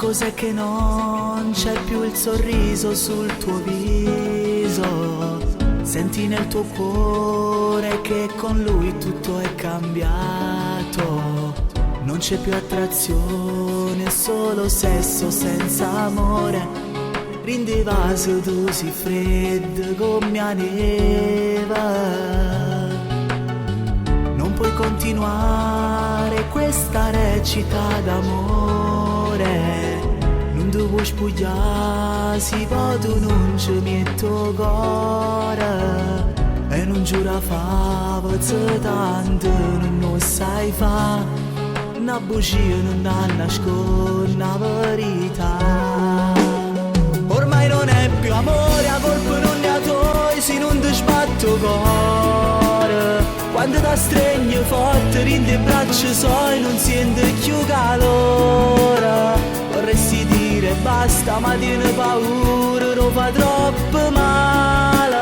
cos'è che non c'è più il sorriso sul tuo viso? Senti nel tuo cuore che con lui tutto è cambiato. Non c'è più attrazione, solo sesso senza amore. Rindeva se tu si fredda come a neva. Non puoi continuare questa recita d'amore. Non ti vuoi spogliare, si può tu non ci metto cuore. E non giura fava, tanto non sai fa. Una bugia non dà nasconde la verità. Ormai non è più amore, a colpa non ne ha toi, se non ti sbatto cuore. Quando ti stringi forte, rinde braccia soi, non senti più calore. Vorresti dire basta, ma tieni paura, lo fa troppo male.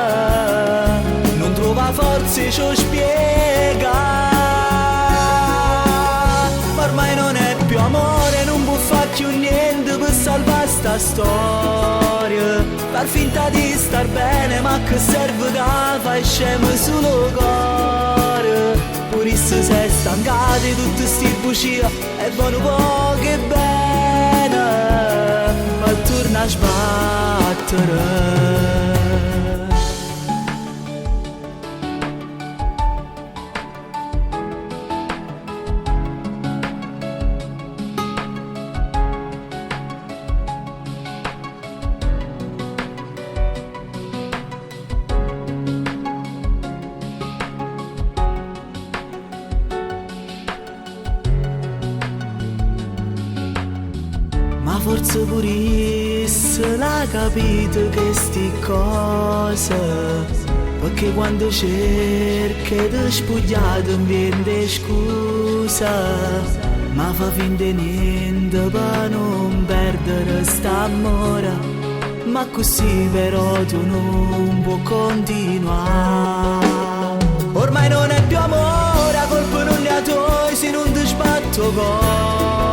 Non trova forze, ci spiega. Ormai non è più amore, non può fare più niente per salvare sta storia. Far finta di star bene, ma che serve che fai scemo sullo cuore. Pure se sei stancato di tutte sti bugie, è buono poco e bene, ma torna a sbattere. Ma forse pure se l'ha capito che sti cose, perché quando cerchi di spogliare mi viene scusa. Ma fa finta di niente per non perdere st'amore. Ma così però tu non puoi continuare. Ormai non è più amore, a colpa non ne ha toi, se non ti sbatto cuore.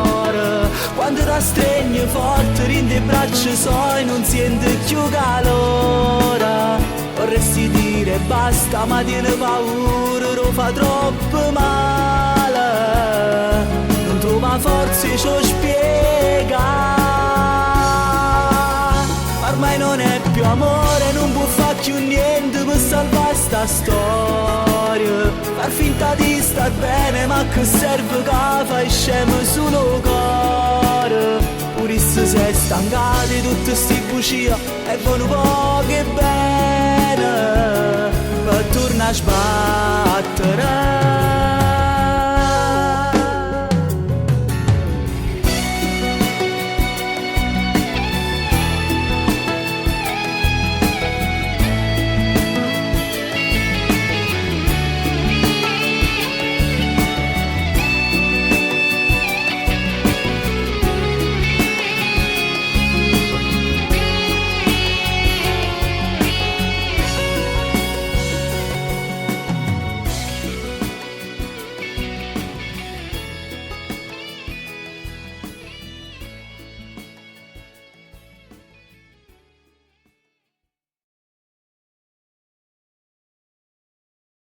Quando ti stringi forte, rinde braccia soi, non senti più calore. Vorresti dire basta, ma tieni paura, lo fa troppo male. Non trova forze, ci spiega. Ormai non è più amore, non può fare più niente per salvare sta storia. Far finta di star bene, ma che serve che fai scemo sullo cuore. Pure se sei stancato di tutte sti bugie, è buono poco e bene, per tornare a sbattere.